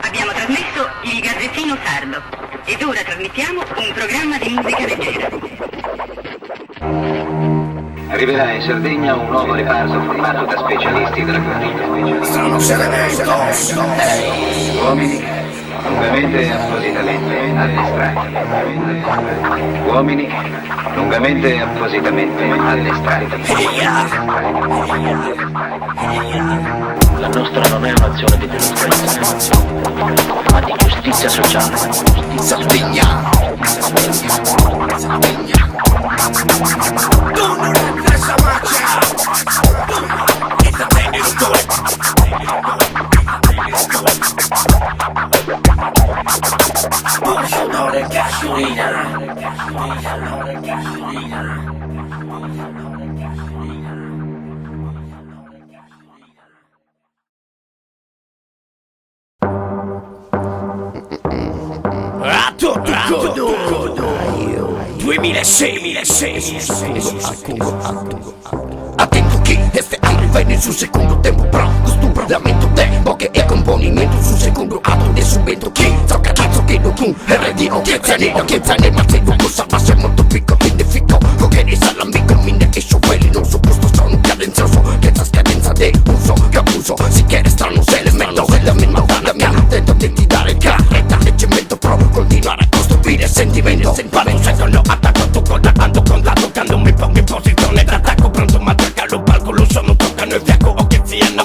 Abbiamo trasmesso il Gazzettino Sardo ed ora trasmettiamo un programma di musica leggera. Arriverà in Sardegna un nuovo reparto formato da specialisti della guardia. Sono elementos. Uomini lungamente e appositamente addestrati. Uomini lungamente e appositamente addestrati. La nostra non è un'azione di delinquenza, ma di giustizia sociale. Sardegna. Tu non è questa macchia. E da te il dottore. Odore gasolina. A tutto 2006. Attento che este anno viene sul secondo tempo. Però costuma lamento tempo che è componimento sul secondo atto del subentro. Chi tocca cazzo che non tu RDO che zane ma se tu cosa ma sei molto piccolo quindi fico che ne sa l'amico mine e quelli non so questo sono cadenzioso che sta scadenza de uso capuso si chiede strano se elemento la mia attento di dare carretta e cemento pro continuare a costruire sentimento vado secondo attacco tu ando contatto quando mi pongo in posizione d'attacco pronto ma attaccalo palco lo sono toccano il fiacco o che siano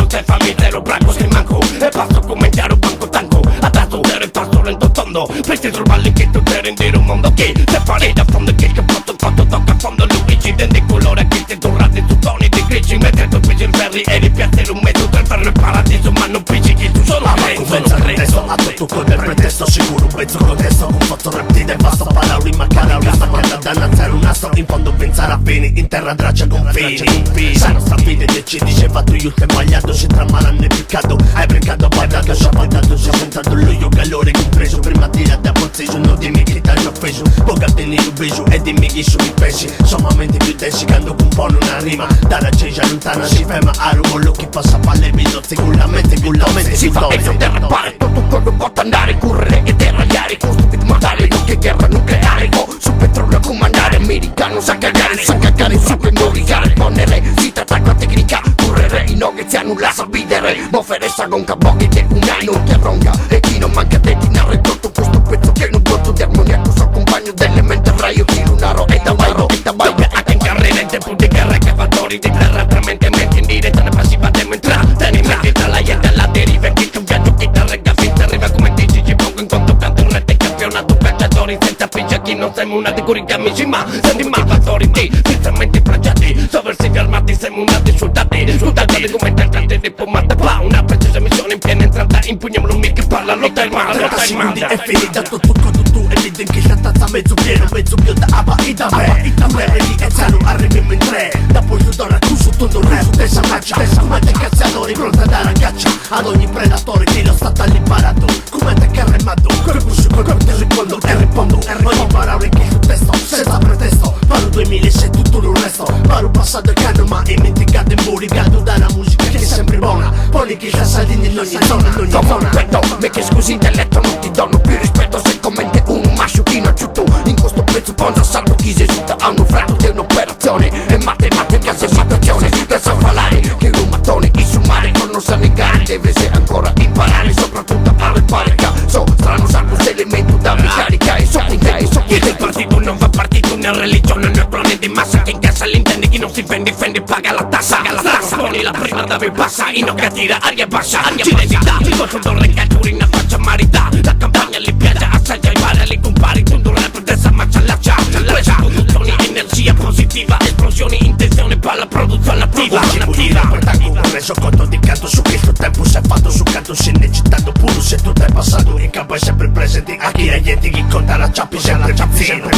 te fammi te lo bracco se manco e passo come chiaro banco tanco attato per passo lento tondo presti sul valle che tu te rendere un mondo che te farei da fondo che fatto tocca a fondo Luigi dente colore che ti torrate su toni di grigi mentre tu pigi il ferri e ripiazzere un mezzo per fare il paradiso ma non pigi che tu sono renzo atto tu con il pretesto sicuro un pezzo contesto un fatto reptile basta parole ma cara una staccata da nazzare un nastro in fondo pensare a bene in terra draccia confini sai nostra vita decidi se fatto io te magliato se tra malanne piccato hai brincato guardato sciapattato si è sentato l'uio calore compreso prima di da pozzeggio non dimmi che t'hai offeso poca tenere un beso e dimmi che sono i pesci sommamente più densi che ando un po' una rima dalla cegia lontana si ferma a rumore chi passa palle viso sicuramente si fa e non derrapare tutto quello porta andare correre e deragliare costo di matare che guerra nucleare o su petrolio a comandare americano sa cagare su che non rigare ponere si tratta con tecnica correre in ogni si annulla sa bidere moferessa con cabocchi che un anno che ronca e chi non manca te ti narra tutto questo pezzo che non porto di armoniaco so compagno dell'elemento raio di lunaro e da bairo anche in carriera in tempo di guerra cavatori di terra permanentemente in direzione passiva demo intrattenimenti tra la gente e la deriva che tu viaggio chi te regga finta arriva come dici ci pongo in conto canto un rete campionato cacciatori senza pigia chi non siamo una di curica amici ma sentimatori di sinceramente plagiati sovversivi armati siamo una di soldati come trattati di pomata pa una precisa missione in piena entrata impugniamo un mic parla lotta il mare è finita tutto e lì che la tazza mezzo pieno da aba e da me lì e zano arriviamo in tre da poi tu donna accuso tutto il resto tessa maccia cazzatori pronta da ragazza ad ogni predatore che lo sta all'imparato come te che remato col buscio col te rispondo ogni parola che sul testo senza pretesto parlo 2006 tutto il resto parlo passato il canno ma dimenticato in burigato da una musica che è sempre buona poi che la salini in ogni zona me che scusi intelletto non ti dono più rispetto se commenti un masciuchino giusto in questo pezzo ponzo salvo chi si esulta a un fratto di un'operazione e matematica se situazione senza parlare che un mattone in sumare con non sa negare deve se ancora imparare soprattutto a ripare cazzo strano salvo se elemento da ricarica e so che del partito non va partito una religione non è clone di massa che in casa l'intende chi non si vende paga la tassa poni la prima dove passa in occa tira aria bassa ci resita con tutto il recaturi in faccia marità la campagna li piace assaggia i vari li compari tutto il rap dessa marcia laccia produzioni energia positiva esplosioni intenzione per la produzione attiva ho reso conto di canto su questo tempo si è fatto su canto se ne citando puro se tutto è passato in campo è sempre presente a chi è niente chi conta la ciappi sempre pizzino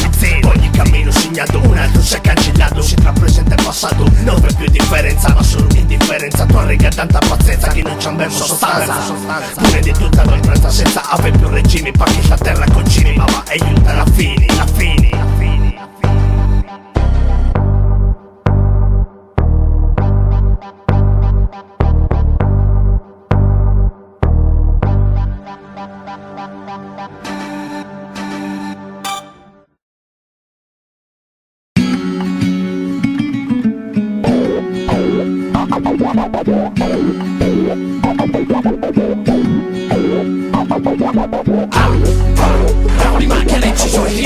ogni cammino segnato un altro si è cancellato si tra presente e passato non c'è più differenza ma solo indifferenza tu arriga tanta pazienza che non c'è un sostanza pure di tutta l'oltranza senza avere più regimi pa' che la terra concimi ma va aiuta la fini Rauli marca ci Rauli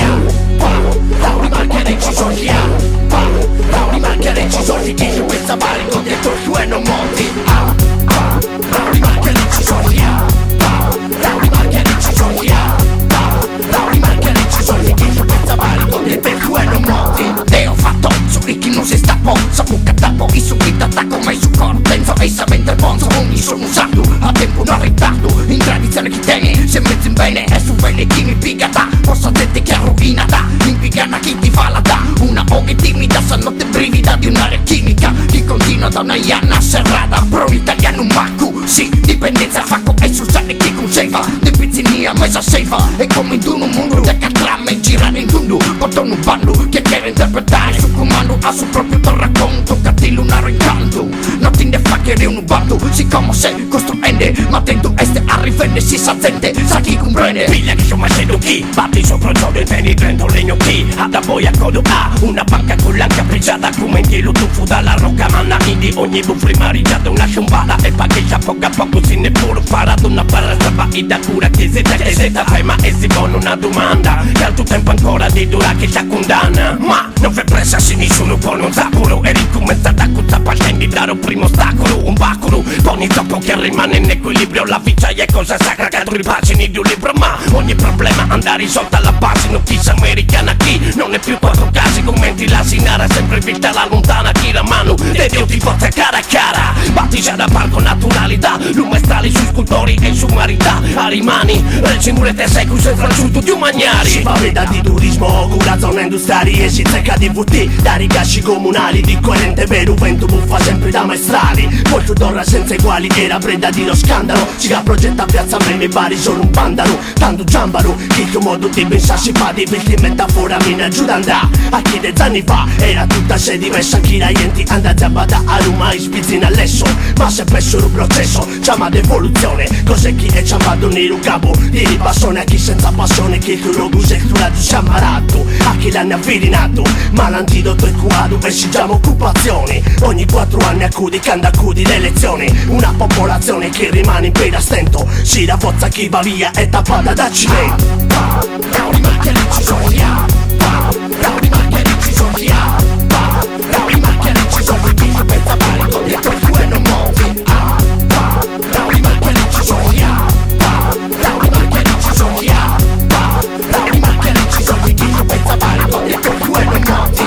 marca ci Rauli marca ci chi su questa barrico dietro il suo non monti. Rauli marca ci Rauli marca ci Rauli marca ci chi su questa barrico dietro il suo non monti. Deo fatto su chi non si stappo, sapuca tappo, i su vita attacco mai su cortenza, essa mentre bonzo, ogni sono usato, a tempo non ritardo, in tradizione chi tiene, se mezzo in bene, è su bene chi mi pigata, posso dirti che è rovinata, impigata chi ti fa la da, una oche timida, stanotte brivida di un'area chimica, chi continua da una ianna serrata, pro italiano un macco, sì, dipendenza facco e su sane chi conserva, di pizzinia mesa seifa, e come in un mondo da catrame e girare in tundu, portano un bando che chiede interpretare su comando a su proprio tuo racconto, cattivo lunaro incanto, nothing the fucker è un ubanto, si come se costruende, ma attento este arrivende, si sa gente, sa chi comprende, piglia che sono essendo chi, batti sopra il giorno e veni prendo legno chi, da poi a codo a, una banca con l'anca prigiata, come in lo tuffo dalla rocca manna, indi ogni buffo rimarrigiata una sciumbata, e pageggia poco a poco si neppure parato, una barra strava e da cura che se ta ferma e si pone una domanda, che al tuo tempo ancora di dura che ci condanna, ma non fai pressa se nessuno può non sapolo, e ricominciata con sta pascendi dare un primo ostacolo, un bacolo, poni troppo che rimane in equilibrio, la vita è cosa sacra che altri pagine di un libro, ma ogni problema andare risolta alla base, notizia americana chi non è più quattro casi, commenti la sinara, sempre vista la lontana, chi la mano, e Dio ti porta cara a cara, battisa da palco naturalità, lumestrali su scultori e su marità, a rimani, regge murete secoli senza asciutto di umaniari, si parla di turismo, cura zona industriali e si zecca di VT, da ricasci comunali, di coerente vero vento buffa sempre da maestrali, poi Tudorra senza eguali era preda di lo scandalo, si che progetta piazza meme bari solo un pandalo, tanto giambaro, chi che modo ti pensa si fa di vilti metafora mina giù d'andà, a chi de anni fa era tutta se diversa, chi la enti anda zabbata a Roma e spizzina all'esso, ma se penso un processo, chiama d'evoluzione, cos'è chi è chiamato nero capo, di ripassone a chi senza passione, chi il lo gusa e tu la sciamarato, a chi l'hanno avvelinato, ma l'antidoto è curato e si chiama occupazione, ogni 4 anni accudi canta accudi le elezioni, una popolazione che rimane in piedi a stento, si raffozza chi va via è tappata da cemento. Rauli marca ci Rauli marca ci Rauli marca ci chi su pensa panico dietro il suo non monti, Rauli marca ci Rauli marca ci Rauli marca ci chi su pensa panico dietro il suo non monti,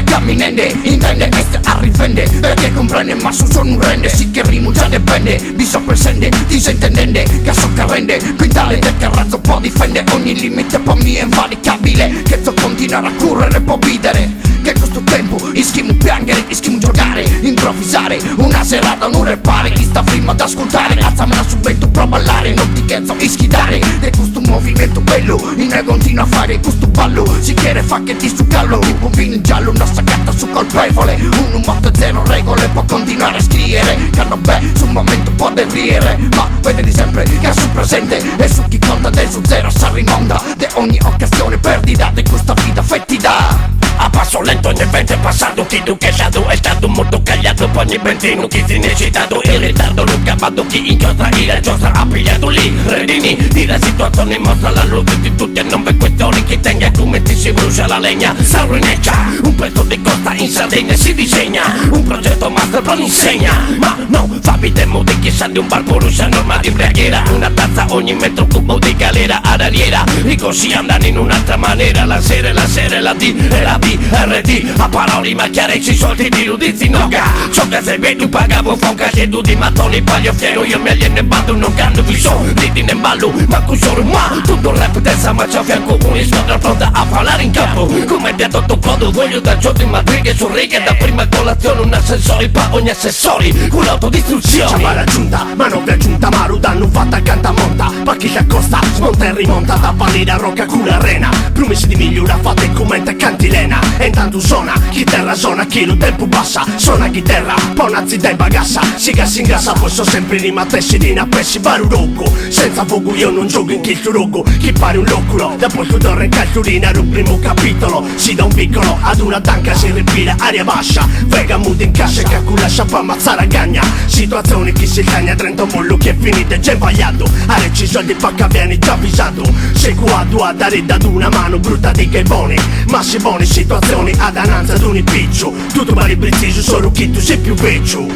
camminende, intende est arrivende, perché comprende ma su sono un rende, sì che rimugia dipende, vi soppresende, disentendende, che so che rende, quintale del carrazzo può difendere, ogni limite per me è invalicabile, che so continuare a correre può bidere, che questo tempo ischimo piangere, ischimo giocare, improvvisare, una serata non repare, chi sta prima ad ascoltare, alzamela sul vento, prova a ballare, non ti chezzo, ischidare, e questo movimento bello, in ne continua a fare questo ballo, si chiede fa che ti succallo, un pompino in giallo, una staccata su colpevole, un motto zero regole, può continuare a scrivere, che no beh, sul momento può derriere, ma vedi sempre che è sul presente, e su chi conta del su zero sa rimonta, de ogni occasione perdita, di questa vita fettida. A passo lento nel vento è passato, chi tu che è stato molto cagliato, poi ogni benzino chi si ne è citato, in ritardo non cavato, chi inchiostra il giostra ha pigliato lì, redini di la situazione mostra la luce di tutti e non per questioni, chi tenga come ti si brucia la legna, Saurineccia, un pezzo di costa in Sardegna si disegna, un progetto master plan insegna, ma no, fammi temo di chissà di un bar poruscia norma di preghiera, una tazza ogni metro cubo di galera ad ariera, ricorsi andando in un'altra maniera, la sera, la D e la B RD, a parole ma chiare ci soldi di ludizi noga, ciò che se vedi pagavo fonca che tu di mattoni paglio fiero, io mi alieno bando non canto vi so, ridi ne ballo, ma con solo ma, tutto il rap testa ma c'è a fianco una squadra pronta a parlare in campo, come ti ha detto codo, voglio da gioco in madrighe su righe, da prima colazione un assessore pa' ogni accessori, con l'autodistruzione. C'è la giunta, ma non vi aggiunta, Maru danno fatta accanto a monta, pa' chi si accosta, smonta e rimonta, da pallida rocca con l'arena, promessi di migliora fatte e commenta cantilena, e intanto suona, chi terra zona, chi lo tempo bassa, suona chitarra, ponazzi dai bagassa, si che si ingassa, posso sempre rimattessi di napessi, pare un rocco, senza fuoco io non gioco in chi il rocco, chi pare un loculo, da poi tu torre in calcolina, un primo capitolo, si da un piccolo ad una tanca si respira aria bascia. Vega muta in cascia che a cui lascia pa' ammazzare a gagna. Situazione chi si cagna 30 mollo che è finito e già impagliato. A recci soldi pa' che vieni già avvisato. Se qua tu a dare da una mano brutta di che buoni. Ma si buone situazioni ad ananza ad un impiccio. Tutto pare preciso solo chi tu sei più vecchio.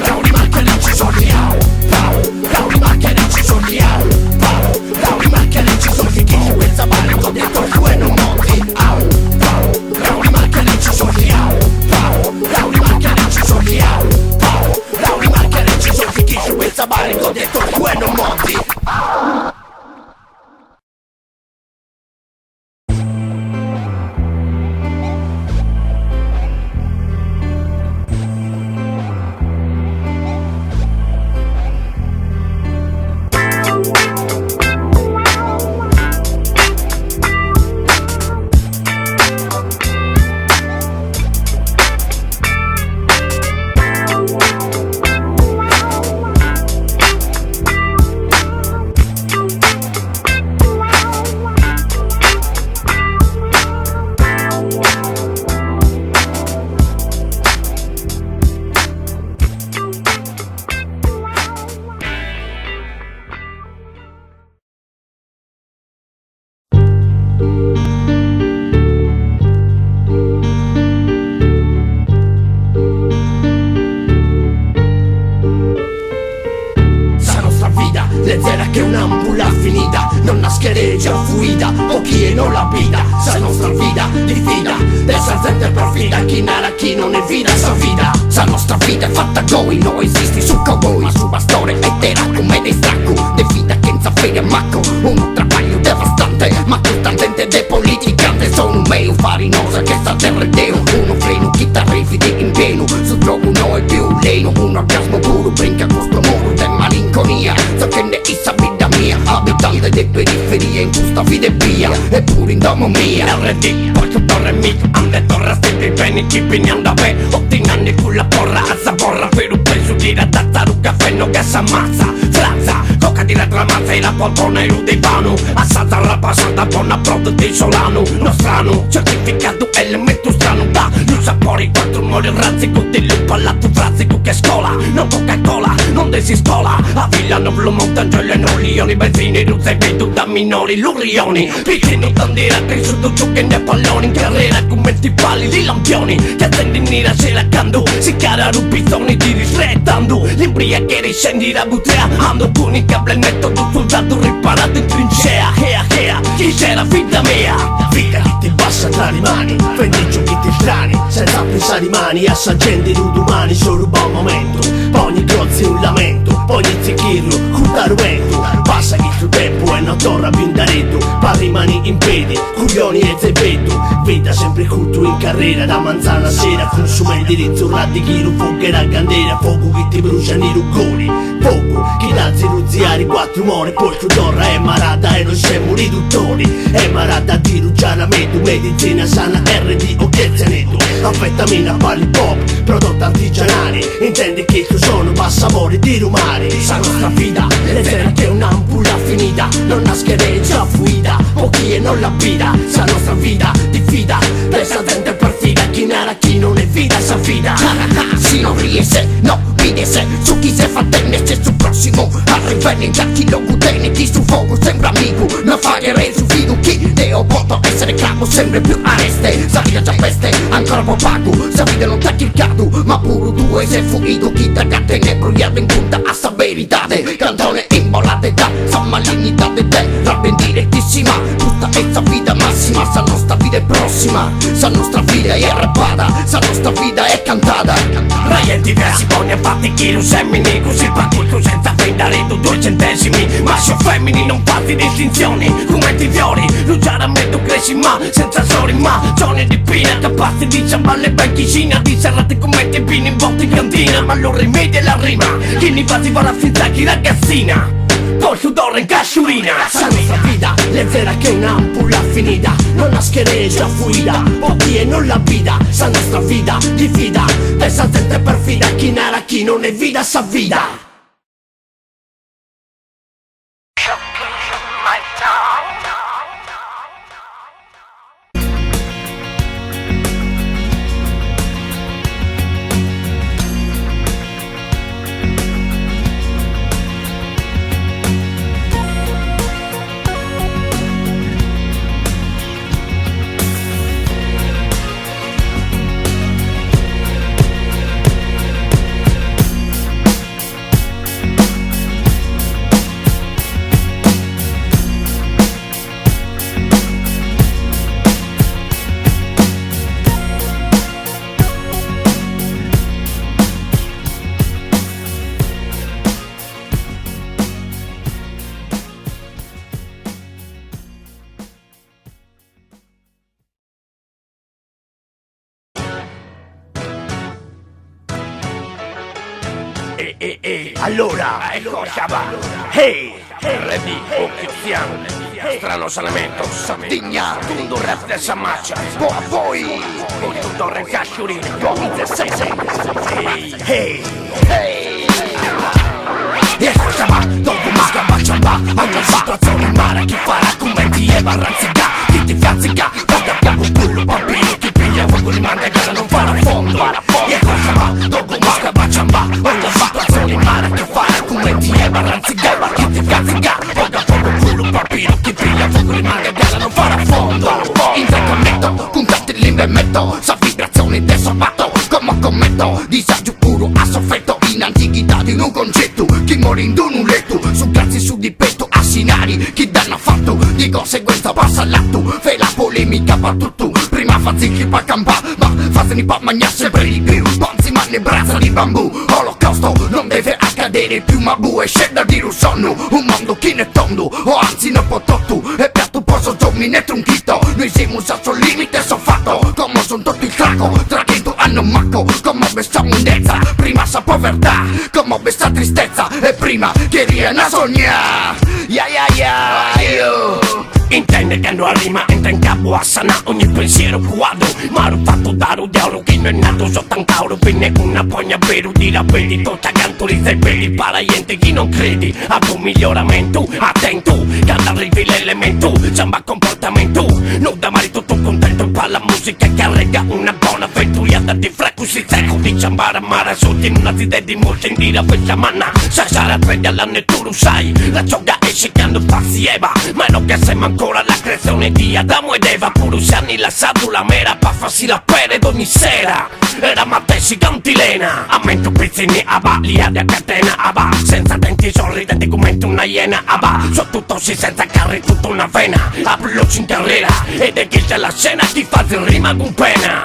Rauri marca non ci sono Rauri marca non ci sono Rauri marca non ci sono chi ci pensa male con dentro il tuo e non monti. Rauri marca non ci sono Rauri marca non ci sono Rauri marca non ci sono chi ci pensa male con dentro il tuo e non monti. Leggera che un'ampolla finita, non naschereggia fuida, o chi e non la vita, sa nostra vita di fida, dessa gente perfida, chi nara chi non è vida, sa vida, sa nostra vita è fatta goi, non esisti su cowboy, su bastone e terra come dei stracco, de vita che non sa fare macco, un trabaglio devastante, ma tutta gente de politicante, sono un meio farinosa che sta del redeo, uno freno, chitarrifi di in pieno, su gioco no è più leno, un orgasmo puro, brinca con sto muro de malinconia, so che ne issa vita mia, abitante delle periferie in questa vita è via, eppure in domo mia RD, poi su torre mi, ande torra sempre bene, chi pignando a me, 8 anni con la porra, alza porra, per un penso di radatta, un caffè no che s'ammazza, franza, coca di retramazza e la poltrona e dei pano, assata la passata, buona prodo di solano, nostrano, certificato elemento strano, da, non sapori, 4 mori razzi, con di lupo alla tu frase, che scola, non Coca-Cola, non desiscola, a Villano Blue Mountain, Giuliano Lioni, benzine, ruzza e vedo da minori, lurioni, piccini, bandiera, sotto ciò che ne palloni, in carriera, con 20 pali di lampioni, che attendi nera se la cando, si cara rupizzoni, ti risrettando, l'imbria che riscendi la butrea, ando con il cable netto, tu soldato riparato in trincea, chi c'era vita mia, vita che ti passa tra le mani, prendi giochi strani, senza pensare mani, assaggendi l'udumani, solo un buon momento, poi ogni grozzi un lamento, poi inizi chirlo, cutarumento, passa il tuo tempo e non torna più in daretto, poi rimani in piedi, coglioni e zeppetto, vita sempre culto in carriera, da manzana a sera, consuma indirizzo, radichiro, fuoco e la candela, fuoco che ti bruciano i ruggoni, fuoco che danzi ruzziari, 4 more, poi tu torra e marata e non siamo riduttori, e marata di rugiana medu, medicina sana, RD o chiezzaneto, affettamina, pali pop, prodotti artigianali, intendi che tu sono passavori di rumari, sa nostra vita, leggera che un'ampolla finita, non naschereggia fuida, pochi e non la vita, sa nostra vita di fida, presa gente perfida, chi nara chi non è vita, sa fida, si non riesce, no, videse, su chi se fa tennese, su prossimo, arriva in chi lo gutene, chi su fuoco sembra amico, non fare su fido, chi ne ho potuto essere clamo, sempre più areste, sa vita già peste, ancora po' pago, sa vita non t'ha chircato, ma puro tu e sei fuito, chi t'ha catene, brugliato in punta a sa veritade, cantone imbolate da, sa malignità de te, rap in direttissima, tutta essa vita massima, sa nostra vita è prossima, sa nostra vita è rappata, sa nostra vita è cantata, Ryan diversi buoni a fatti chi lo semini, così partito senza vendere tu 2 centesimi, maschio o femmini non fatti distinzioni, come ti fiori, luciare metto cresci ma senza sori, ma giorni di pina, capaci di ciamballe ben chicina, di serrate come ti pini in botte in cantina, ma lo rimedia la rima, chi ne fa si va la finta chi ragazzina, poi sudore in casciurina, sa nostra vita, leggera che un'ampolla finita, non naschereggia fuida, pochi e non la vita, sa nostra vita di fida, dessa gente perfida, chi nara chi non è vita, sa vita. Allora, cosa va? hey, Ready, occhiziano, strano salamento, Sardigna, tutto rap de Samaccia, poi, tutto re cacciurino, come te sei, hey, e cosa va, dopo musca bacciamba, ogni situazione in mare, chi farà commenti e barranzica, chi ti fianzica, quando abbiamo un culo bambino, chi piglia fuoco li manda a casa non farà fondo, e cosa va, dopo musca bacciamba, ogni situazione in mare, chi farà commenti e barranzica, chi ti fianzica, quando abbiamo un culo bambino, chi piglia fuoco li manda a casa non farà fondo, interconnetto, contatti limbe metto, sa vibrazioni del sabato, come commetto, disagio puro a soffetto, in antichità di un concetto, chi muore in un letto, su grazie su di petto, assinari, chi danno fatto, di conseguenza passa all'atto, fai la polemica per tutto, prima fa zicchi pa' campa, ma fatemi pa' mangiare sempre di più, panzi manne braccia di bambù, olocausto, non deve accadere più, ma e scenda di un sonno, un mondo chi ne tondo, o anzi ne pototto, e piatto posso giorni ne tronchito, noi siamo al limite soffatto, come son tutto il traco, tra dentro hanno macco, come questa mondezza, prima sa povertà, come questa tristezza, e prima che riena a sognare, io. Intende che a rima entra in capo a sana ogni pensiero quadro, ma l'ho fatto da oro che non è nato soltanto pinne una pogna vero di rapelli, tolta cantoli sei belli paraiente chi non credi ad un miglioramento, attento che arrivi l'elemento, samba comportamento, non da male tutto contento per la musica che rega una buona avventura di fracussi secco di ciambara mara sotto in una zide di molta indira questa manna, sa sarà sveglia l'anno e tu lo sai, la gioca esce che hanno pazieva, ma non che sembra ancora la creazione di Adamo ed Eva, pure usarni la sadula mera pa' farsi la pere d'ogni sera, era Mattessi cantilena, ammento pizzini abba, lia di catena abba, senza denti sorridenti come una iena abba, so tutto si senza carri tutta una vena, apro in carriera, ed è chi c'è la scena ti fa il rima con pena.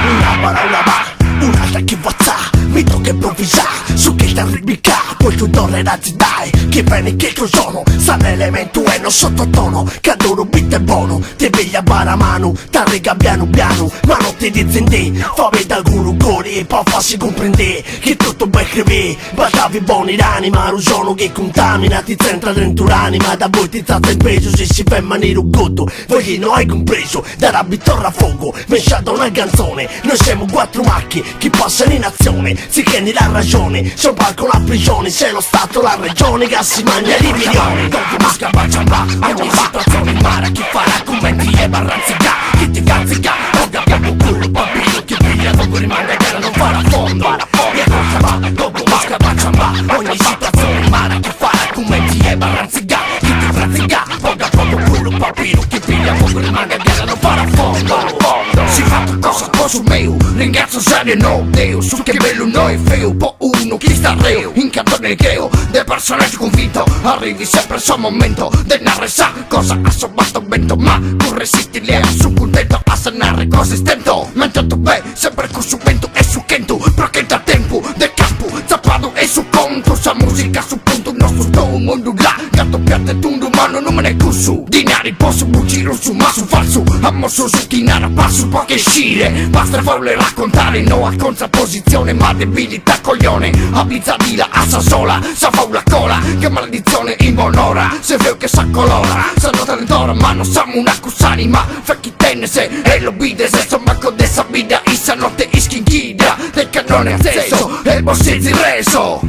una parola va, un'altra che vazza, mi tocca improvvisare, su che t'arribica, poi tu tornerati dai, che bene che sono, sa l'elemento e non sottotono, che adoro beat è buono, ti veglia bara mano, t'arriga piano piano, ma non ti dizendi, fammi da guru cori e poi farsi comprendere, che tutto ben scrivi, badavi buoni l'anima, non sono che contamina, ti centra dentro l'anima, da voi ti tratta in peso, se si fa in maniera un gotto, voi non hai compreso, da rabbi torra a fuoco, mesciata una canzone, noi siamo quattro macchi, chi passano in azione, si tieni la ragione, sopra con la prigione, se lo Stato la regione che si mangia di milioni, dopo musca bacciamba, ogni situazione in mare, chi farà commenti e barranzica, chi ti cazzica, oggi abbiamo un culo bambino, chi piglia dopo rimane che non farà fondo, e cosa va, dopo musca bacciamba, ogni situazione in mare, chi farà commenti e barranzica, chi ti cazzica, oggi abbiamo un culo bambino, chi piglia dopo rimane che non farà fondo, si fa cosa posso meu, ringrazio serio no Deo, su che bello noi feo, po' uno chi sta reo, in canto nel creo, del personaggio convinto, arrivi sempre al suo momento, del narre sa cosa ha sobato vento, ma con resiti le ha su contento, a sanare cose stento, mentre tu beh, sempre con su vento e su chento, però che da tempo, del campo, zappato e su conto, sa musica su punto, il nostro sto mondo là, gatto piatte tundo, mano non me ne cusso, dinari posso buggire su ma su falso, ammosso su chi narra passo, poche scire, basta voler raccontare, no a contrapposizione, ma debilità coglione, abizzati la assa sola, sa fa una cola, che maledizione in buon'ora, se veo che sa colora, sanno territorio, ma non siamo una cusanima, fa chi tenne se e lo bide, se insomma con dessa vida, issa notte ischinchida, del cannone acceso, e il bossezzi reso.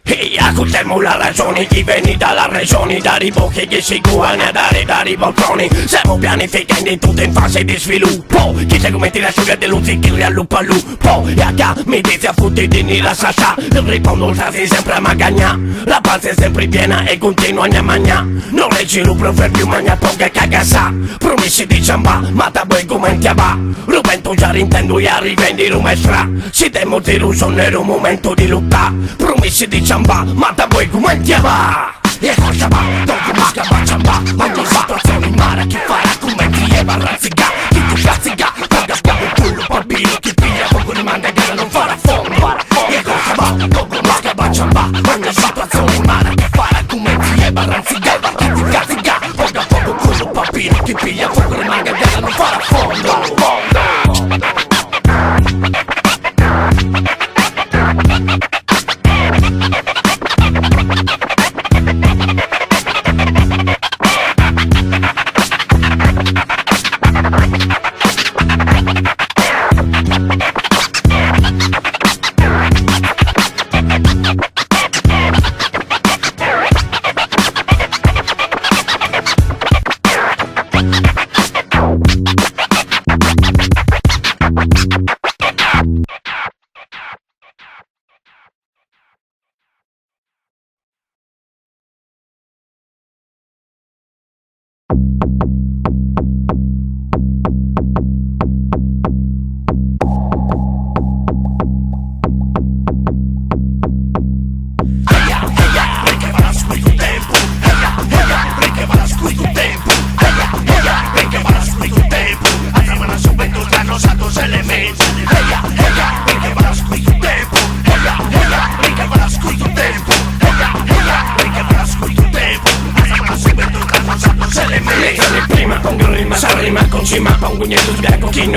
E ascoltiamo la ragione, chi vieni dalla regione, dai bocchi che si curano a dare dai balconi, siamo pianificando tutto in fase di sviluppo, chi segue metti la storia dell'uzzicchio al lupo al lupo, e a ca mi dice a futti di la sasha, rispondo quasi sempre a magagna, la pancia è sempre piena e continua a magna, non reggi il proverbio magna poca cagassa, promessi di ciamba, ma da voi come ti va, Rubento già intendo e arrivendi rumestra, si temo di russo nero momento di lotta, promessi di ciamba, ma da voi come ti va? E cosa va? Dopo musca bacciamba, ogni situazione in mare, chi farà commenti e barranzica, chi ti cazzica, quando abbiamo un culo bambino, chi piglia poco rimane che non farà fondo, e cosa va? Dopo musca bacciamba, ogni situazione in mare, chi farà commenti e barranzica, chi ti cazzica, quando abbiamo un culo bambino, chi piglia poco rimane che non farà fondo.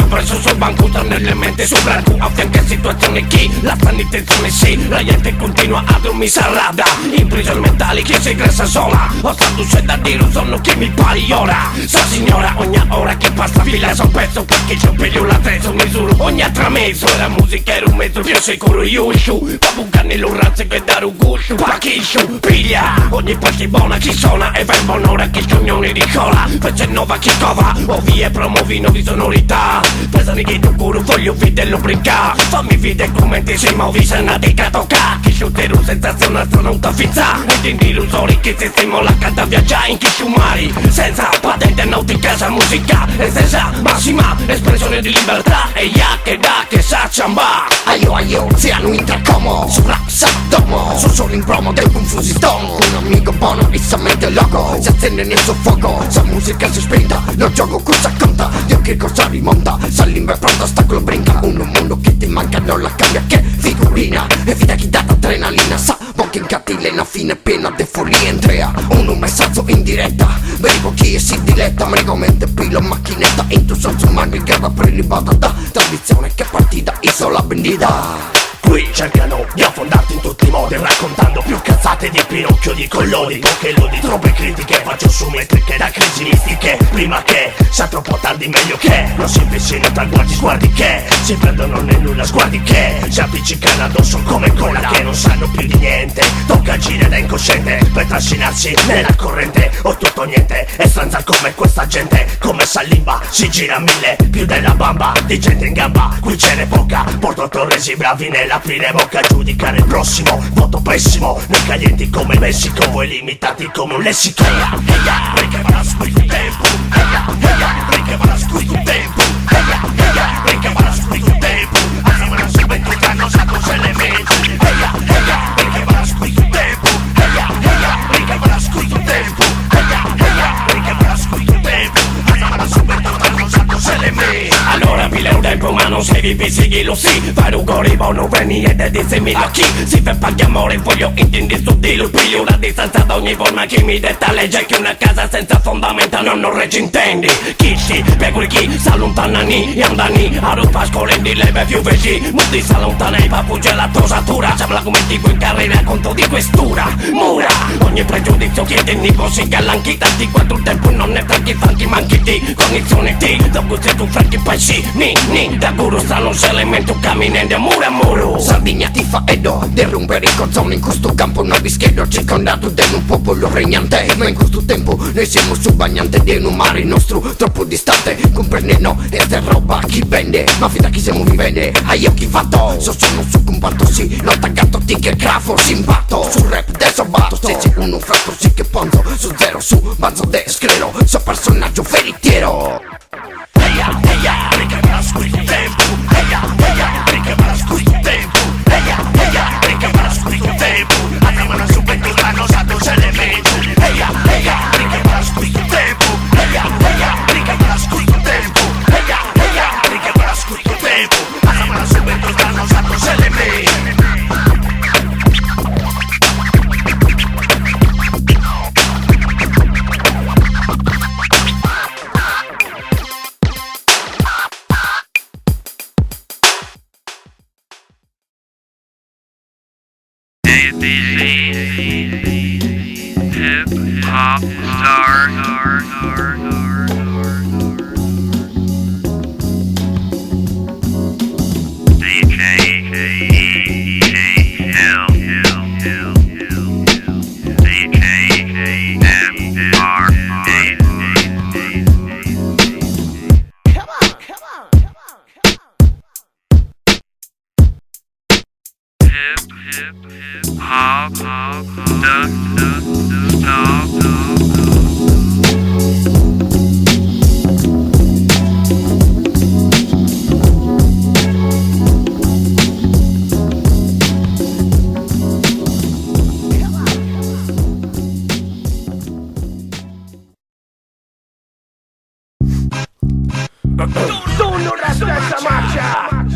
Preso sul banco nelle mente sopra tu affianca situazione chi la sta in tensione sì la gente continua a dormire sarrada in prigione mentale chi si ingressa sola ho stato c'è da dire sono chi mi pari ora sa signora ogni ora che passa fila sono pezzo perché c'ho piglio la testa misuro ogni altra mezzo la musica era un mezzo più sicuro io sciù pa bucane l'urranze che dare un gusto pa chi sciù piglia ogni parte buona chi suona e va in buon'ora chi scognone di cola fece nuova chi cova o via promovino di sonorità pensano che tu pure voglio vederlo brincare fammi vedere come ti sei muovi se una dica tocca chi shooteru sensazione non ti fizza ed in illusori che ti stimola canta viaggiare in chi sciumari senza patente nautica sa musica estesa massima espressione di libertà e ya che da che sa ciamba aio siano intercomo su rap sa domo sono solo in promo del confusi stone un amico buono issamente loco si accende nel suo fuoco sa musica si spenta lo gioco cosa conta Dio che cosa rimonta sa limba è pronta sta con brinca un mondo che ti manca non la cambia che figurina e vita chi data adrenalina sa pochi incatilena fine pena de follia entrea un messaggio in diretta bevo chi e si diletta mente pilo macchinetta in tu senso umano il gara prelibata da tradizione che partita isola bendita qui cercano di affondarti in tutti i modi raccontando più cazzate di Pinocchio di Collodi poche lodi troppe critiche faccio su metriche da crisi mistiche prima che sia troppo tardi meglio che non si avvicinano tra sguardi che si perdono nel nulla sguardi che si appiccicano addosso come colla che non sanno più di niente tocca agire da incosciente per trascinarsi nella corrente o tutto o niente è stranza come questa gente come Salimba si gira mille più della bamba di gente in gamba qui ce n'è poca porto resi bravi nell'aprire bocca giudicare il prossimo voto pessimo noi calienti come il Messico voi limitati come un lessico perché va a squillo tempo perché va a squillo tempo perché va a squillo tempo arrivano subito che hanno usato se le menti perché va a squillo tempo perché va a squillo tempo perché va a squillo tempo arrivano subito che hanno usato se le menti allora pile un tempo ma non sei vivi sigillo sì fare un goribo non veni ed è di 6.000 chi si fa paghi amore voglio intendi sottile piglio una distanza da ogni forma che mi detta legge che una casa senza fondamenta non regge intendi chi si per chi si allontanani e andani a rupa scorrendi leve più veci molti si allontanano e va fugge la tosatura sembra come tipo in carriera conto di questura mura ogni pregiudizio chiede in nipo si galanchita di quanto il tempo non è franchi fanchi manchi di cognizione di dopo se tu franchi paesi ni da guru stanno se elemento camminando muro a muro Sardegna ti fa edo derrumbere i cozzoni in questo campo noi vi schiedo circondato da un popolo regnante ma in questo tempo noi siamo sul bagnante di un mare nostro troppo distante comprendendo e se roba chi vende ma fida chi siamo vivende hai occhi fatto sono su comparto sì l'ho attaccato tigre grafo si impatto sul rap del sobato se c'è uno fratto sì che ponzo su zero su bazzo de sclero so personaggio veritiero perché va a squillo tempo perché va a squillo tempo perché va a squillo tempo arrivano subito che hanno usato se le menti perché va a squillo tempo perché va a squillo tempo perché va a squillo tempo arrivano subito che hanno usato se le menti Hip Hop Star DJ Hill DJ MR Hip Hop Star Tu non la stessa marcia.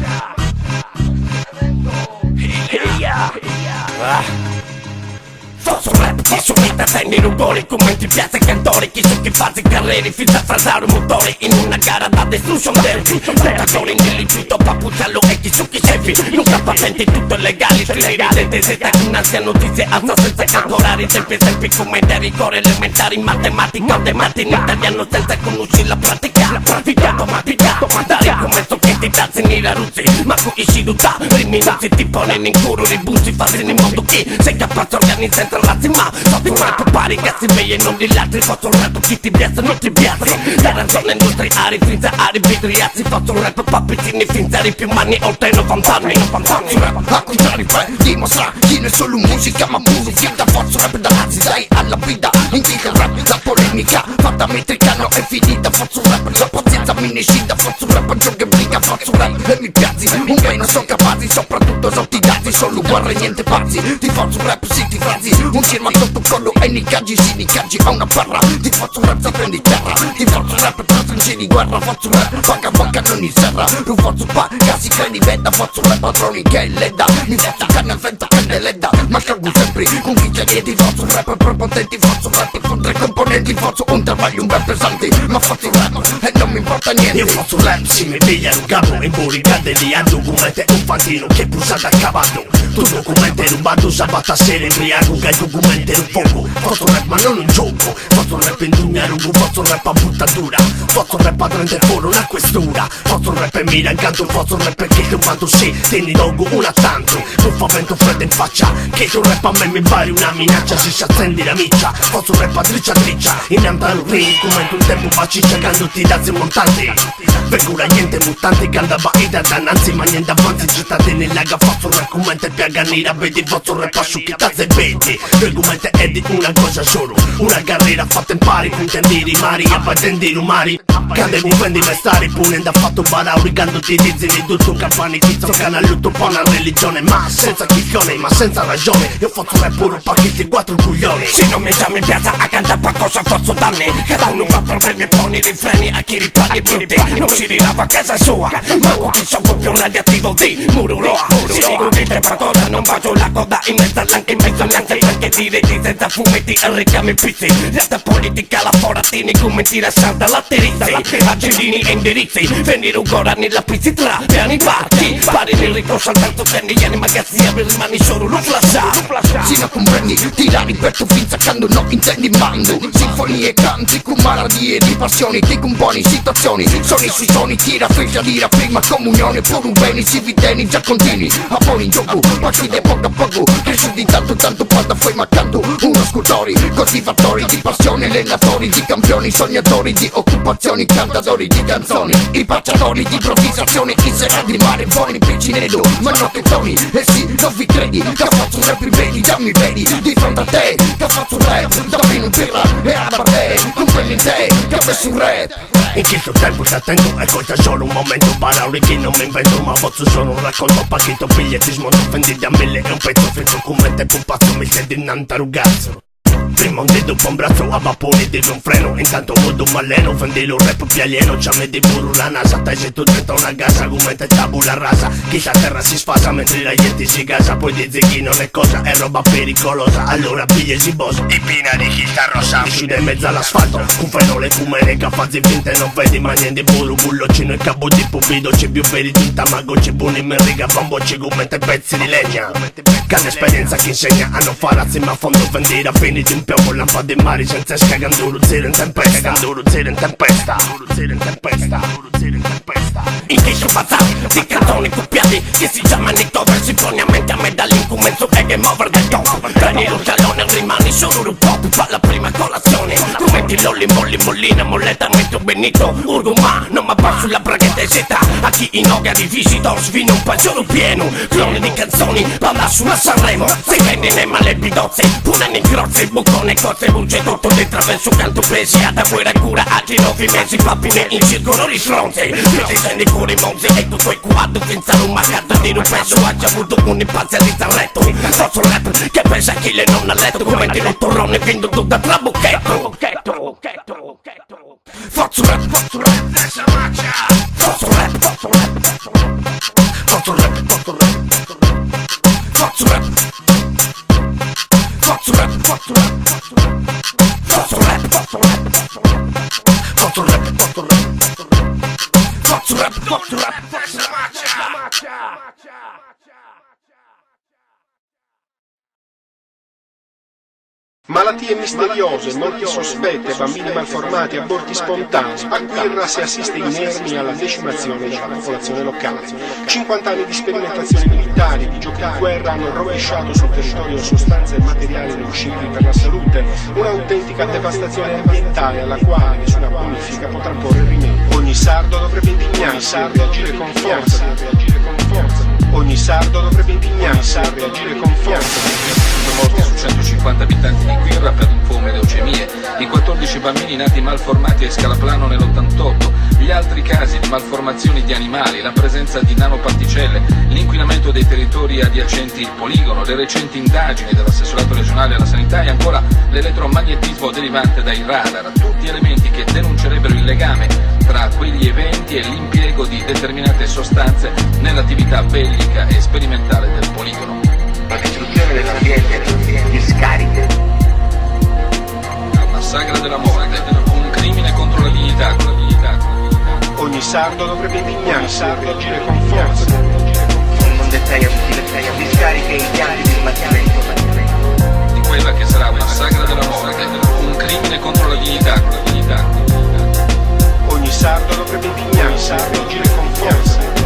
Forse un rap chi su entertaini rugoli, commenti, piazze, cantori, chi su chi fa carriere, finta a frasare un motore in una gara da destruction derby. Lottatore intelligito, papuzzallo e chi su chi sefi, non cappaventi tutto illegali, illegali, deseta, un'ansia notizie, alza senza calcolare, tempi come dei core elementari, matematica, temati in italiano senza conosci la pratica, automatica, dare come so che ti dazzi nera ruzzi, ma con i shiruta, riminuzzi ti pone in culo, ribuzzi, fasi in modo che sei capace organizzare razzi, ma sotto un rap pari cazzi miei e non di altri, faccio un rap chi ti piace non ti piace, la ragione industriali finza aribitriazzi, faccio un rap pappitini finzari più mani oltre 90 anni, a contrario per dimostra chi non è solo musica ma pure finta, faccio rap da razzi dai alla vita, indica il rap la polemica, fatta metrica no è finita, faccio un rap la pazienza mi ne scida, faccio un rap gioca e briga, faccio un rap e mi piazzi, un bene sono capaci, soprattutto sotti dati, solo guerre niente pazzi, ti faccio un rap sì ti frazzi, un cirma sotto collo e nicaggi, si nicaggi a una barra, ti faccio un rap se prendi terra, ti faccio un rap per transigere di guerra, faccio un rap bocca a bocca non in serra, non faccio paga si credi veda, faccio un rap patroni che è ledda, mi faccio canna al vento che ne ledda, ma cago sempre con chi c'è ti faccio un rap prepotenti, faccio un rap con 3 componenti, faccio un travaglio un rap pesante, ma faccio un rap e non mi importa niente, io faccio un rap, si mi piglia un capo in burricate lì a documento un fantino che brucia da cavallo, tu documenti rubato sabato sera embriaco che documenti un fuoco, faccio un rap ma non un gioco, faccio un rap in Dugnarugo, faccio un rap a buttatura, faccio un rap a 30 fuori una questura, faccio un rap e mi incanto, faccio un rap che quando sì, tieni dogo una tanto, non fa vento freddo in faccia, che tu rap a me mi pare una minaccia, se si accendi la miccia, faccio un rap a triccia, in amparo ring, come un tempo baciccia, quando ti dazzi montanti, figura niente mutanti, che andava ida dananzi, ma niente avanti, gettate nell'aga, faccio un rap come te piaga nera, vedi, faccio un rap a sciucchitazze e vedi, l'argomento è di una cosa solo, una carriera fatta in pari, puntendi rimari, abbattendo rumari, cade muovendi mestari, punendo affatto barauri, quando ti dizi di tutto campani, ti zoccano all'utto po' una religione, ma senza chiccone, ma senza ragione, io faccio rap puro pacchetti 4 coglioni, se non mi chiami in piazza a cantare qualcosa faccio danni, cada uno fa problemi e pone i rifreni a chi ripari i brutti, non si rilava a casa sua, ma con chi sono più radioattivo di Mururoa, si dico di trepatora, non faccio la coda in mezzo all'anche in mezzo all'anche, anche diretti senza fumetti e richiami pizzi, realtà politica, la foratini, commenti la santa, latterizzi, agilini e indirizzi, venire ancora nella pizzi tra piani parti, pari nel ricorso al tanto tendi, gli magazzini rimani solo lo flash, se non comprendi, ti la ripeto finza quando non intendi mando, sinfonie e canti con maladie di passioni, ti componi situazioni, soni sui soni, tira freccia lira, prima comunione, pure un bene, si viteni, già continui, a poi in gioco, passi di poco a poco, cresci di tanto quando fai mancando, uno scultori, coltivatori di passione, allenatori di campioni, sognatori di occupazioni, cantatori di canzoni, i pacciatori di improvvisazione, i serati di mare, buoni piccinedo, ma no che toni, e sì, non vi credi, che faccio un rap in vedi, già mi vedi, di fronte a te, che faccio un rap, da fino in birra, e a te, comprendi te, che ho messo un rap. In questo tempo sta attento e questo è solo un momento, parauri che non mi invento, ma faccio solo un racconto, pacchetto, biglietti, smonto, venditi a 1000 e un pezzo, finto come te, un pazzo, mi senti un antarugazzo. Prima un dedo pa' un braccio a vapore di un freno, intanto modo maleno, vendi lo rap più alieno, c'ha me di puro la NASA, te sei tu dentro una casa, come te tabula rasa, chi a terra si sfasa mentre la gente si gasa, poi dici che non è cosa, è roba pericolosa, allora piglia si bosa, e pina di chista rosa, uscita in mezzo all'asfalto, un freno le fumere, cafazzi finte, non vedi ma niente puro, bullocino e capo di pupido, c'è più veri di tamago, c'è buoni in riga, bambocci come te pezzi di legna, che l'esperienza che insegna a non fare razzi ma a fondo vendere a fini di un piombo, lampade in mari senza scagandolo, zero in tempesta, scagandolo, zero in tempesta, zero in tempesta, zero in tempesta. In che sciupazati, di canzoni copiati, che si chiamano i cover, si pone a mente a me dall'incummenzo e game over del top. Prendi lo scalone, rimani solo un po', fa la prima colazione, tu metti l'olli, molli, mollina, molletta, metto benito, urguma, non mi passo la braghetta e seta, a chi in oga di visitor svino un pagliolo pieno, clone di canzoni, balla sulla Sanremo, se vende ne male bidozze, puna ne grozze, bucone, cozze, bucce, tutto dentro verso canto presi, ad guerra cura, altri 9 mesi, pappine in circolo di stronze, si sente cuore monze, e tutto è quadro, senza un magato di un pezzo, ha già avuto un'impazia di Sanretto, faccio rap, che pensa chi le non ha letto, come di torrone, vendo tutta trabocchetto, faccio rap, essa marcia. Malattie misteriose, morti sospette, bambini malformati, aborti spontanei. A Quirra si assiste inermi alla decimazione della popolazione locale. 50 anni di sperimentazioni militari, di giochi di guerra hanno rovesciato sul territorio sostanze e materiali nocivi per la salute. Un'autentica devastazione ambientale alla quale nessuna bonifica potrà porre rimedio. Ogni sardo dovrebbe indignarsi e reagire con forza. Ogni sardo dovrebbe indignarsi e reagire con forza. Morti su 150 abitanti di Quirra per linfome e leucemie, i 14 bambini nati malformati a scalaplano nell'88, gli altri casi di malformazioni di animali, la presenza di nanoparticelle, l'inquinamento dei territori adiacenti il poligono, le recenti indagini dell'assessorato regionale alla sanità e ancora l'elettromagnetismo derivante dai radar, tutti elementi che denuncerebbero il legame tra quegli eventi e l'impiego di determinate sostanze nell'attività bellica e sperimentale del poligono. La distruzione dell'ambiente, discariche. Una sagra della morte, un crimine contro la dignità. Ogni sardo dovrebbe indignarsi e reagire con forza. Non dettaglia tutti le discariche e i piani di smaltimento. Di quella che sarà una sagra della morte, un crimine contro la dignità. Ogni sardo dovrebbe indignarsi e reagire con forza.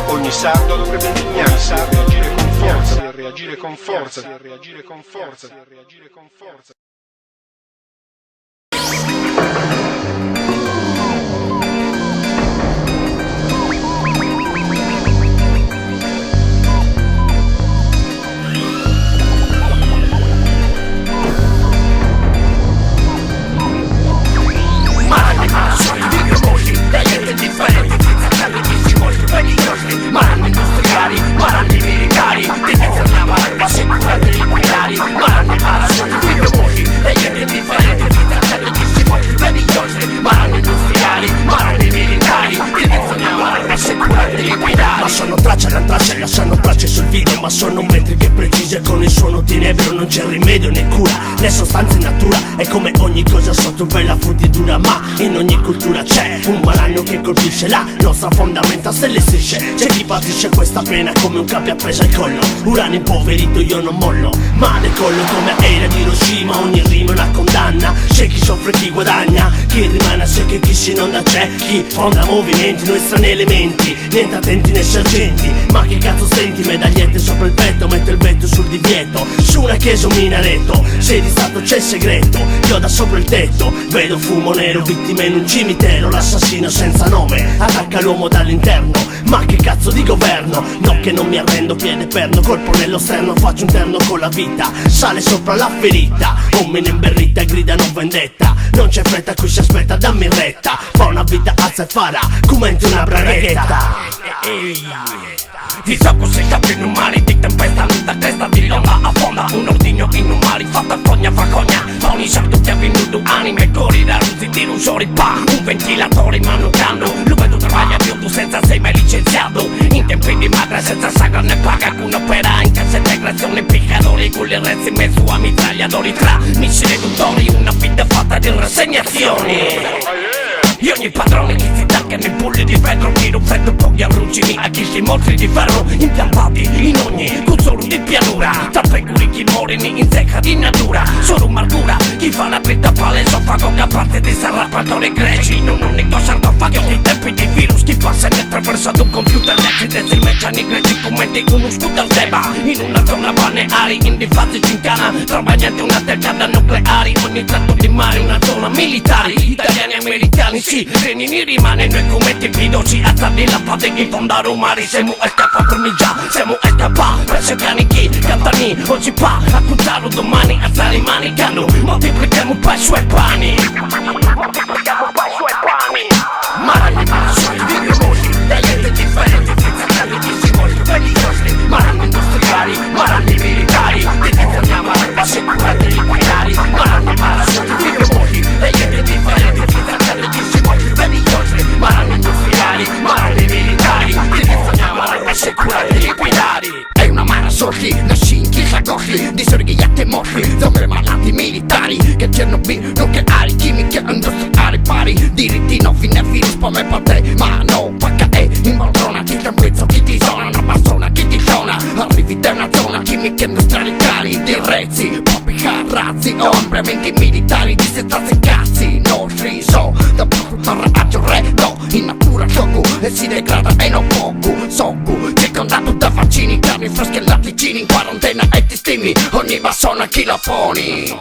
Ogni sardo dovrebbe indignarsi e reagire con forza. Reagire con forza. Reagire con forza. Reagire con forza. Maranni industriali, maranni militari, dimensioniamo la sicura dei nucleari, maranni parasoli, videomorfi, e niente differente, di trattabilissimo, religiosi, maranni industriali, maranni militari, dimensioniamo la sicura dei nucleari. Ma sono tracce all'antraccia, lasciano tracce sul video, ma sono metriche precise con il suono tenebro, non c'è rimedio né cura, le sostanze in natura, è come ogni cosa sotto quella fruttidura, ma in ogni cultura c'è un malanno che colpisce la nostra fondamenta se le strisce, c'è chi patisce questa pena come un cappio appeso al collo, uranio impoverito io non mollo, ma decollo come era di Hiroshima, ogni rima è una condanna, c'è chi soffre e chi guadagna, chi rimane a sé che chi si inonda c'è, chi fonda movimenti, noi strani elementi, niente attenti né sergenti, ma che cazzo senti, medagliette sopra il petto, mette il vetto sul divieto, su una chiesa un minareto, se di stato c'è il segreto, io da sopra il tetto, vedo fumo nero, vittime in un cimitero, l'assassino senza nome, attacca l'uomo dall'interno, ma che cazzo di governo, no che non mi arrendo, piede perno, colpo nello sterno, faccio un terno con la vita, sale sopra la ferita, uomini in berrita gridano vendetta, non c'è fretta qui si aspetta, dammi retta, fa una vita alza e farà, commenti una braghetta. Di sacco sei capi inumani, di tempesta nuda testa di lona affonda un ordigno inumani, fatta fogna fa cogna, ma ogni sarto che ha venuto anime, cori da ruzzi di rusori, pa, un ventilatore manucando, lui vedo travaglia più tu senza sei mai licenziato, in tempi di madre senza sagra ne paga, con opera in cassa integrazione, piccatori, con le rezzi in mezzo a mitragliatori, tra missili duttori, una vita fatta di rassegnazioni. E ogni padrone che si tacca nei bulli di vetro, tiro freddo pochi arrugini a chi si mostri di ferro, impiantati in ogni cuzzolo di pianura, tra pecore chi morini in zecca di natura, solo marcura, chi fa la dritta fa l'esofago, che a parte dei sarrapatori greci, in un unico sarcofago, nei tempi di virus, chi passa nel attraversato un computer, l'accidente si mecciani greci, commenti con uno scudo al tema, in una zona balneari, in difasi gincana, trova niente una tercata nucleari, ogni tratto di mare, una zona militare, italiani e americani, sì, Renini rimane noi come tipi doci, azzardi la fate in fondo a Romari, siamo escappa per mi già, siamo escappa, per cercare chi, cantani, oggi pa, a cuttaro domani, alzare i mani, cano, moltiplichiamo poi i suoi pani, moltiplichiamo poi i suoi pani, maranni parasoli, videomorfi, niente differente, senza creditissimo, religiosi, maranni industriali, maranni militari, detenzioniamo la sicura dei nucleari, maranni parasoli, videomorfi, niente differente, senza creditissimo, religiosi, maranni industriali, maranni militari, detenzioniamo la sicura dei nucleari. È una mara sorti, nasci in chissà così, di sorghigliate morti, zombi malati militari, che Chernobyl, nucleari, chimiche industriali pari, diritti no fine virus, come per te, ma no, pacca è, in balcona, chi ti ammezzo, chi ti zona, una persona, chi ti zona, arrivi da una zona, chimiche industriali cari, direi ampliamenti militari di senza cazzi, non riso da portare a no, in natura gioco e si degrada e non poco socco, circondato da vaccini, carni fresche e latticini, in quarantena e ti stimi, ogni massona chi la poni.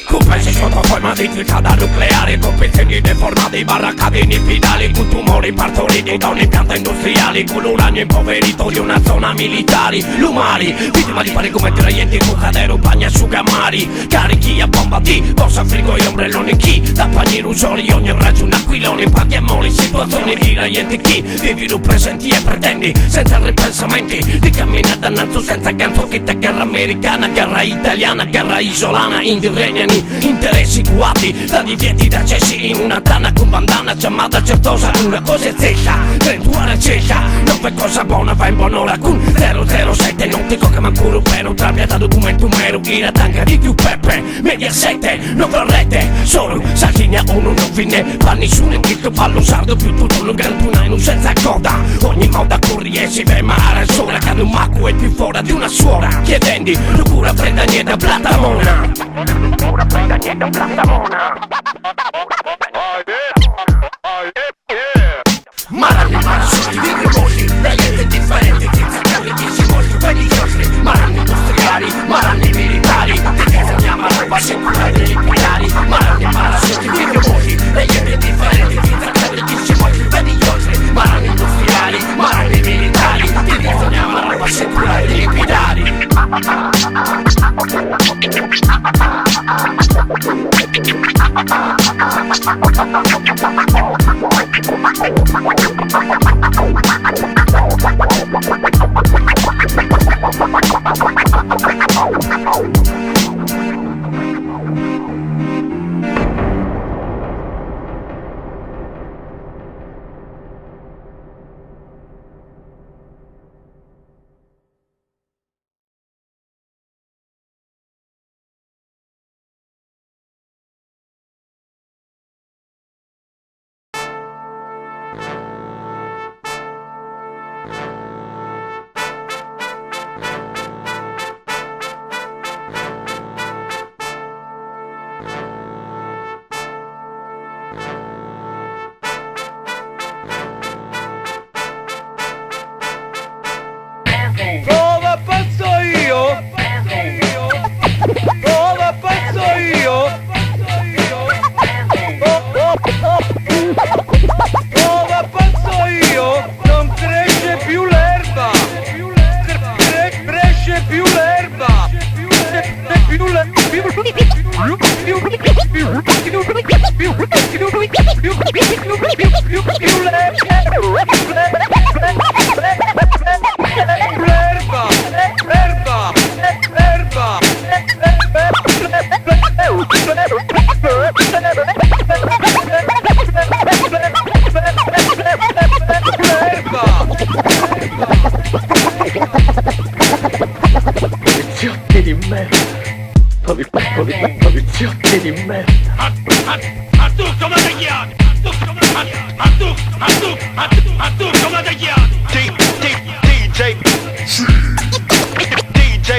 Compresi sotto forma di filtrata nucleare, con pezzetti deformati, barricati nipidali, con tumori partoriti da un'impianta industriali, con l'uranio impoverito di una zona militari, lumari, vittima di pari come traienti, cucadero, bagni asciugamari, carichi a bomba di borsa, frigo e ombrelloni, chi da bagni rusori, ogni raggio un aquilone, paghi e moli, situazioni di raienti, chi vivi tu presenti e pretendi, senza ripensamenti, di camminare dannanzo senza ganzo, chi te guerra americana, guerra italiana, guerra isolana, indiregni, interessi guati da divieti d'accessi in una tana con bandana chiamata certosa, una cosa è zecca, 31 ore cieca, non fai cosa buona, va in buon'ora con 007, non ti cocca mancuro però, trapiata documento mero, ira tanga di più pepe, media 7, non vorrete, solo Sardinia uno non fine, fa nessuno in chitto, ballo sardo più tutto un gran tunaino senza coda, ogni moda corri e si ve mare sola, cade un maco e più fuori di una suora, chiedendi, locura prenda niente platamona. Prenda niente un platamona. Marani marasci, vivi molti, raienti differenti, senza carichi si molti, religiosi, marani industriali, marani militari, che disegniamo roba sicura dei liquidari, marani marasci, vivi molti, raienti differenti, senza carichi si molti, religiosi, marani industriali, marani militari, che disegniamo roba sicura dei liquidari. Cosa pazzo io? Cosa pazzo io? Cosa pazzo io? Non cresce più l'erba. Cresce più l'erba. Poliziotti di merda. Poliziotti di merda. A tu come ti chiami? A tu come ti chiami? DJ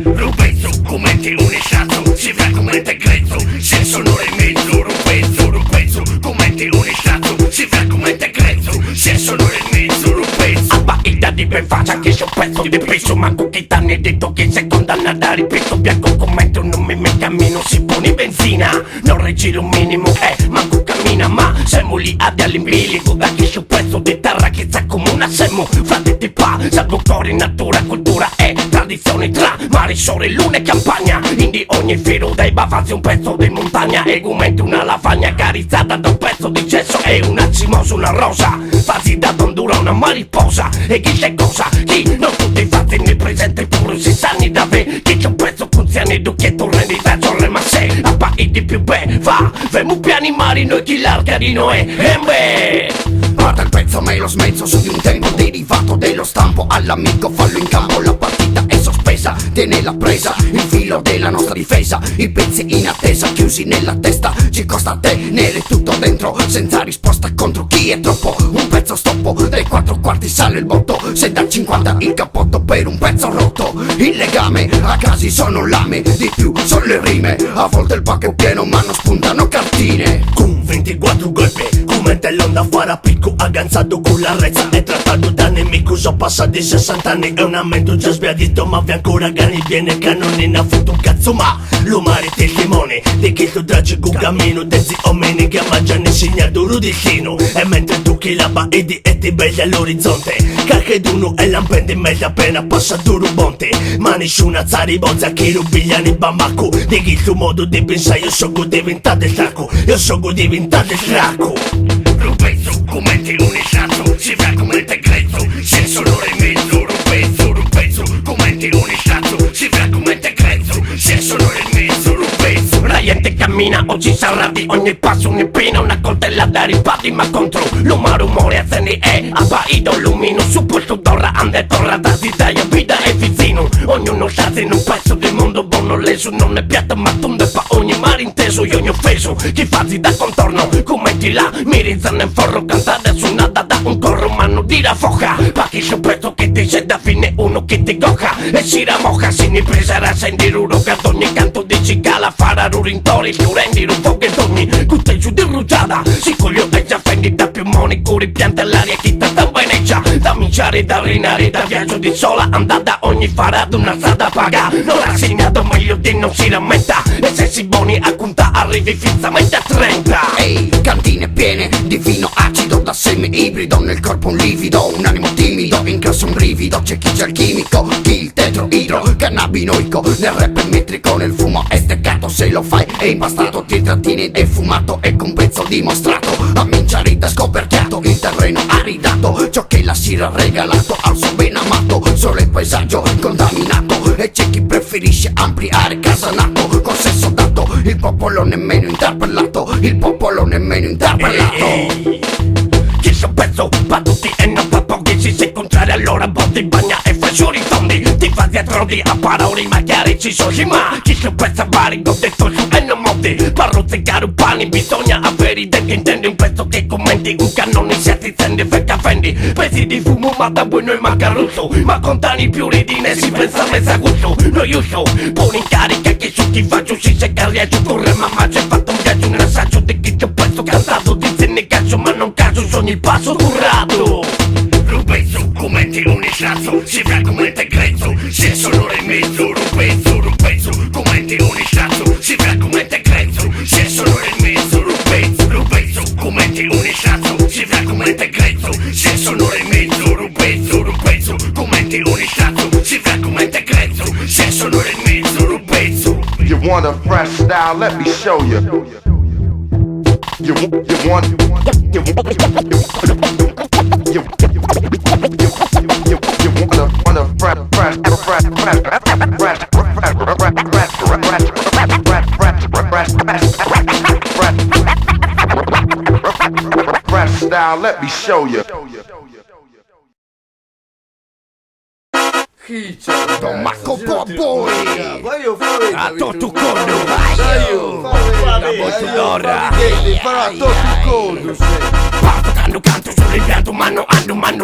Rubenzo, commenti un estratto, si fa come te grezzo, se sonore in mezzo, Rubenzo, commenti un estratto, si fa come te grezzo, se sonore in mezzo, Rubenzo. Abbaida di ben faccia che c'è un pezzo di peso, manco che t'hanno detto che sei condannato a ripeto, bianco commento, non mi mette a meno, si pone benzina, non reggi un minimo, manco cammina, ma siamo lì ad all'imbilico, da che c'è un pezzo di terra che sa come una semmo, fra te ti pa, salvo cuore, natura, cultura e tradizione. tradizioni tra mare, sole, luna e campagna. In di ogni filo dei bavazzi un pezzo di montagna, egumenti una lavagna accarezzata da un pezzo di gesso e un accimoso, una rosa, fazzi da dondura una mariposa. E chi c'è cosa? Chi? Non tutti fatti ne presente pure 6 anni da me. Chi c'è un pezzo funzioni ducchietto rendi verso re, ma se a pai di più beh va, vemo piani mari noi chi l'arcarino è guarda il pezzo me lo smezzo su di un tempo derivato dello stampo all'amico, fallo in campo, la partita è sospesa, tiene la presa, il filo della nostra difesa, i pezzi in attesa chiusi nella testa, ci costa tenere tutto dentro senza risposta contro chi è troppo, un pezzo stoppo, dai 4 quarti sale il botto, se da 50 il cappotto per un pezzo rotto, il legame a casi sono lame, di più sono le rime, a volte il pacco è pieno ma non spuntano cartine. Con 24 golpe, come l'onda farà picco, agganzato con la rezza e trattato da nemico, sono passati 60 anni e un aumento già sbiadito, ma vi ancora gani, viene canone, ne ha fatto un cazzo, ma lo mare testimone di che sto tragico cammino, dezzi omeni che mangiano il segnato rudicino, e mentre tu chi lava e ti begli all'orizzonte, cacche d'uno e lampende in mezzo appena passa duro bonte, ma nessuna zari bozza che rubigliani bambaco, di chi il suo modo di pensare, io sono diventato il sacco, io sono diventato il sacco. Rupezzo, commenti l'unisatto, si fa come te grezzo, c'è solo in mezzo, rupezzo, commenti l'unisatto, si fa come te grezzo, c'è solo in mezzo, rupezzo. La gente cammina, oggi sarà di ogni passo un'impina, una coltellata ripati ma contro l'uma rumore a zeni è abbaito lumino, su questo torra ande torra da zidaya vita e vicino, ognuno sta in un pezzo del mondo buono leso, non è piatta ma tonde fa ogni mare inteso, io ogni offeso, chi fazzi da contorno, commenti là, mirizzano in forro, cantate suonata da un corro, ma non dirà foca, pa' chi su pezzo che ti c'è da fine uno che ti gocca, e si ramoca, si ne preserà sentire un che ad ogni canto di cicala, farà rurintori, più rendi un po' che ogni cutteggio di rugiada, si coglio e già fendi da più moni, curi pianta l'aria, chi da beneggia, da minciare, da rinare, da viaggio di sola, andata ogni farà una strada paga, non ha segnato meglio di non si rammenta, e se si buoni a conta arrivi finzamente a 30. Ehi, cantine piene di vino acido da seme ibrido, nel corpo un livido, un animo timido, in classe un brivido, c'è chi c'è il chimico, chi il tetroidro, cannabinoico, nel rap è metrico, nel fumo è steccato, se lo fai è impastato, ti trattini defumato e con pezzo dimostrato, a minciare da scoperchiato, il terreno aridato, ciò che la sira ha regalato al suo ben amato, solo il paesaggio contaminato, e c'è chi preferisce ampliare casanato, col sesso dato, il popolo nemmeno interpellato, il popolo nemmeno interpellato. Chi so pezzo, pa' tutti e non pa' pochi, si sei contrario allora botti, bagna e fai solo i tondi, ti fa dietro di a parole ma chiari ci sono, ma chi so pezzo varico, detto su e non moti, parruzzicare un pane, bisogna avere i denti, intendi un pezzo che commenti, un cannone si attizzendi, fecca fendi, pezzi di fumo ma da bueno e macaruso, ma contani più ridine si pensa mezza gusto, noioso, pone in carica che su chi faccio si secca riesce, corre mamma c'è fatto un viaggio, un assaggio di chi c'è pezzo cantato, dice ne cazzo ma non caso, sogni il passo currato. Rupezzo, commenti l'unisatto, si fa come te grezzo, c'è sonore in mezzo, rupezzo, commenti l'unisatto, si fa come te grezzo, c'è sonore in mezzo, rupezzo, commenti l'unisatto, si fa come te grezzo, c'è sonore in mezzo, rupezzo, commenti l'unisatto, si fa come te grezzo, c'è sonore in mezzo, rupezzo. You want a fresh style? Let me show you. You want fresh style? Let me show you. Don Marco Popoi, a tutto condo, parto canto sull'impianto, mano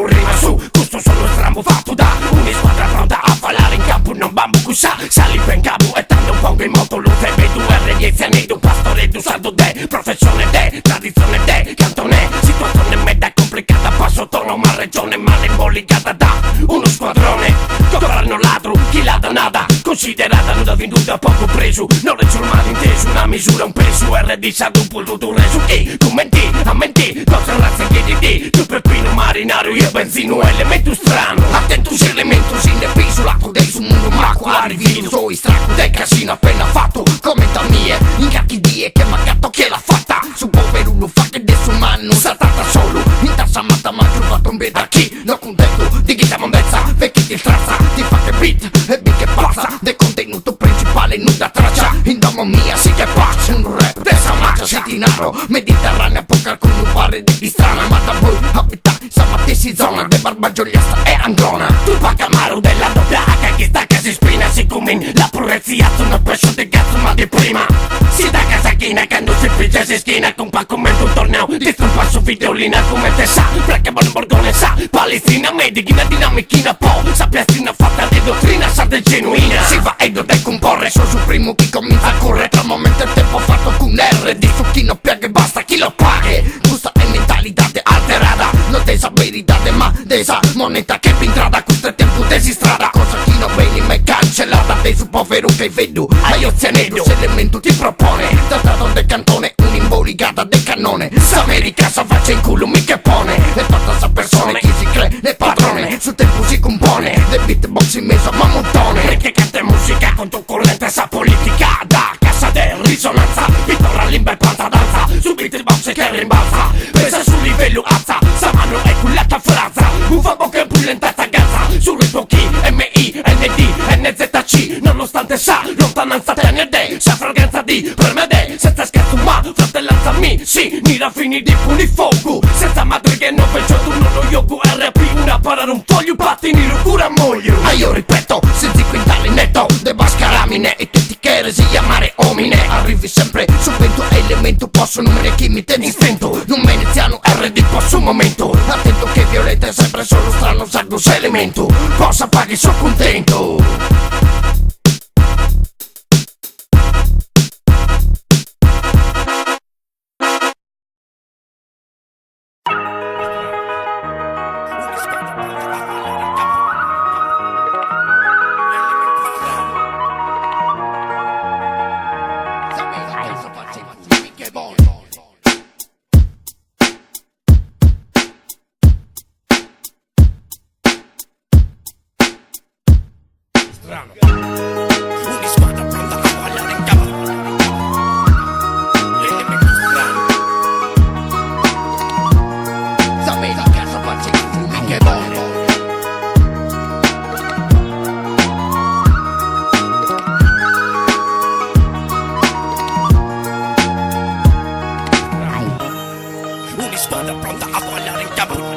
rima su, questo sono strambo fatto da una squadra pronta a fallare in campo, non bambu cussa, sali ben capo e tanto un po' in moto, luce, vedo R10 anni, un pastore, tu saldo de, professione de, tradizione de, cantone, situazione meta complicata, passo tono, ma regione male imbolicata da uno squadrone. Governo ladro, chi la danata, considerata nuda venduta poco preso, non regge mai inteso, una misura, un peso, RD saldo un punto reso, chi commenti, ammenti, cosa razza che di tu pepino marinario, io benzino, elemento strano, attento se elemento si ne piso, lato del suo mondo macro arrivi tu so stracco del casino appena fatto commenta mie incacchi die che magato chi l'ha fatta su povero lo fa che adesso man non sa tanta solo in tassa matta ma trovato un beda chi non contento di chi siamo mezza vecchi ti strazza ti fa che beat e beat che pazza del contenuto principale nuda traccia in domo mia sì che pazza un rap dessa marcia si dinaro mediterranea poca alcuno pare di strana ma da voi abita samatessi zona de barbagioliasta e androna tu pa camaro della doppia H che sta che si spina si come la purezia sono pesce di cazzo ma di prima si da casa china quando si pigia si schina con pa come un torneo di strumpa su videolina come te sa perché buon borgone sa palestina medichina dinamichina po sapiastina fatta di dottrina sa del genuina si va e deve comporre so su primo chi comincia a correre tra momento e tempo fatto con R di su chi non piaga e basta chi lo paghe questa è mentalità alterata non desa verità ma desa moneta che entrata questo è tempo desi strada cosa chi non viene mai cancellata dei su povero che vedo ai ozianedo se elemento ti propone trattato del cantone un'imbolicata del cannone s'America sa faccia in culo mica pone e tutta sa persone chi si cree nel padrone sul tempo si compone del beatbox in mezzo a mamontone perché canta musica controcorrente sa politica da casa del risonanza pittora limba e planta danza su beatbox che rimbalza pesa sul livello alza sa mano è cullata frazza un fa bocca e pullentata ganza sul ritmo chi M-I-N-D N-Z-C nonostante sa lontananza TND sa fragranza di premede senza scherzo ma fratellanza mi sì mi raffini di punifogu senza madre che non faccio tu non lo yogu RP una parare un foglio pattini locura moglio ma io ripeto senza quintali netto de bascaramine e che ti chiede si chiamare omine arrivi sempre su vento elemento posso non me ne chi mi tiene in stento non me iniziano RD posso un momento attento che violetta è sempre solo strano sagno se elemento cosa paghi sono contento una squadra pronta a ballare in cavallo l'elemento strano s'America sa faccia in fumi che buono una squadra pronta a ballare in cavallo